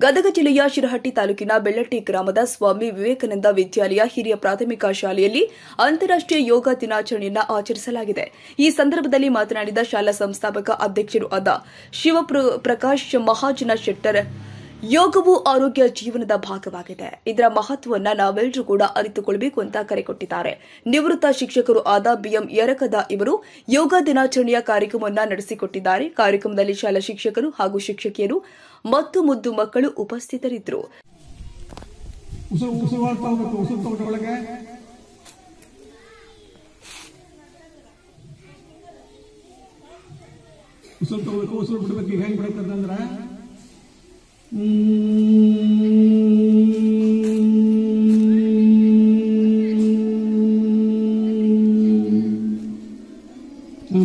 ಗದಗ ಜಿಲ್ಲೆಯ ಶಿರಹಟ್ಟಿ ತಾಲೂಕಿನ ಬೆಳ್ಳಟ್ಟಿ ಗ್ರಾಮದ ಸ್ವಾಮಿ ವಿವೇಕಾನಂದ ವಿದ್ಯಾಲಯ ಹಿರಿಯ ಪ್ರಾಥಮಿಕ ಶಾಲೆಯಲ್ಲಿ ಅಂತಾರಾಷ್ಟ್ರೀಯ ಯೋಗ ದಿನಾಚರಣೆಯನ್ನು ಆಚರಿಸಲಾಗಿದೆ. ಈ ಸಂದರ್ಭದಲ್ಲಿ ಮಾತನಾಡಿದ ಶಾಲಾ ಸಂಸ್ಥಾಪಕ ಅಧ್ಯಕ್ಷರು ಆದ ಶಿವಪ್ರಕಾಶ್ ಮಹಾಜನ ಶೆಟ್ಟರ್, ಯೋಗವು ಆರೋಗ್ಯ ಜೀವನದ ಭಾಗವಾಗಿದೆ. ಇದರ ಮಹತ್ವವನ್ನು ನಾವೆಲ್ಲರೂ ಕೂಡ ಅರಿತುಕೊಳ್ಳಬೇಕು ಅಂತ ಕರೆ ಕೊಟ್ಟಿದ್ದಾರೆ. ನಿವೃತ್ತ ಶಿಕ್ಷಕರು ಆದ ಬಿಎಂ ಯರಕದ ಇವರು ಯೋಗ ದಿನಾಚರಣೆಯ ಕಾರ್ಯಕ್ರಮವನ್ನು ನಡೆಸಿಕೊಟ್ಟಿದ್ದಾರೆ. ಕಾರ್ಯಕ್ರಮದಲ್ಲಿ ಶಾಲಾ ಶಿಕ್ಷಕರು ಹಾಗೂ ಶಿಕ್ಷಕಿಯರು ಮತ್ತು ಮುದ್ದು ಮಕ್ಕಳು ಉಪಸ್ಥಿತರಿದ್ದರು.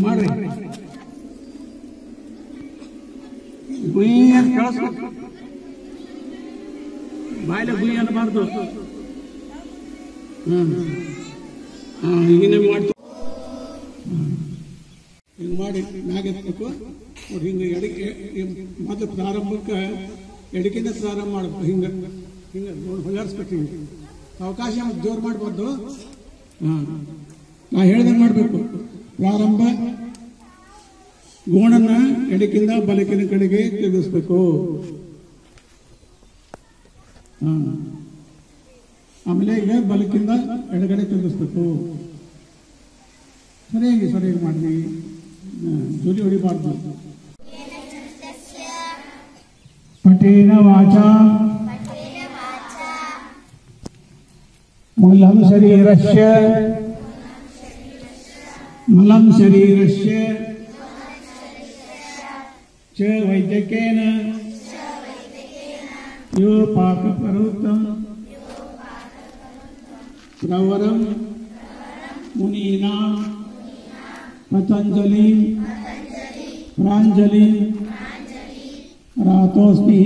ಮಾಡ್ರಿ ಬಾಯಿಲೆ ಗುಯಿ ಅನ್ನಬಾರ್ದು. ಈಗಿನ ಮಾಡ್ತು ಹಿಂಗೆ ಮಾಡಿ ಮ್ಯಾಗೆತ್ತಬೇಕು ನೋಡಿ. ಹಿಂಗೆ ಎಡಕ್ಕೆ ಮೊದಲು ಪ್ರಾರಂಭಕ್ಕೆ ಎಡಕಿಂದ ಪ್ರಾರಂಭ ಮಾಡಬೇಕು. ಹಿಂಗೆ ಹಿಂಗೆ ಹೊಲಾರಿಸ್ಬೇಕು. ಹಿಂಗೆ ಅವಕಾಶ ಜೋರು ಮಾಡ್ಬಾರ್ದು. ನಾ ಹೇಳ್ದಂಗೆ ಮಾಡಬೇಕು. ಪ್ರಾರಂಭ ಗೋಣನ್ನ ಎಡಕಿಂದ ಬಲಕಿನ ಕಡೆಗೆ ತಿರುಗಿಸ್ಬೇಕು. ಆಮೇಲೆ ಈಗ ಬಲಕಿಂದ ಎಡಗಡೆ ತಿರುಗಿಸ್ಬೇಕು. ಸರಿಯಾಗಿ ಮಾಡಿ, ಜೋಲಿ ಹೊಡಿಬಾರ್ದು. ಪಠೇನ ವಾಚಾ ಮೂಲಂ ಶರೀರಸ್ಯ च वैद्यकेन यो पाकपरोक्तं प्रवरं मुनीनां पतञ्जलिं प्राञ्जलिं रातोऽस्मि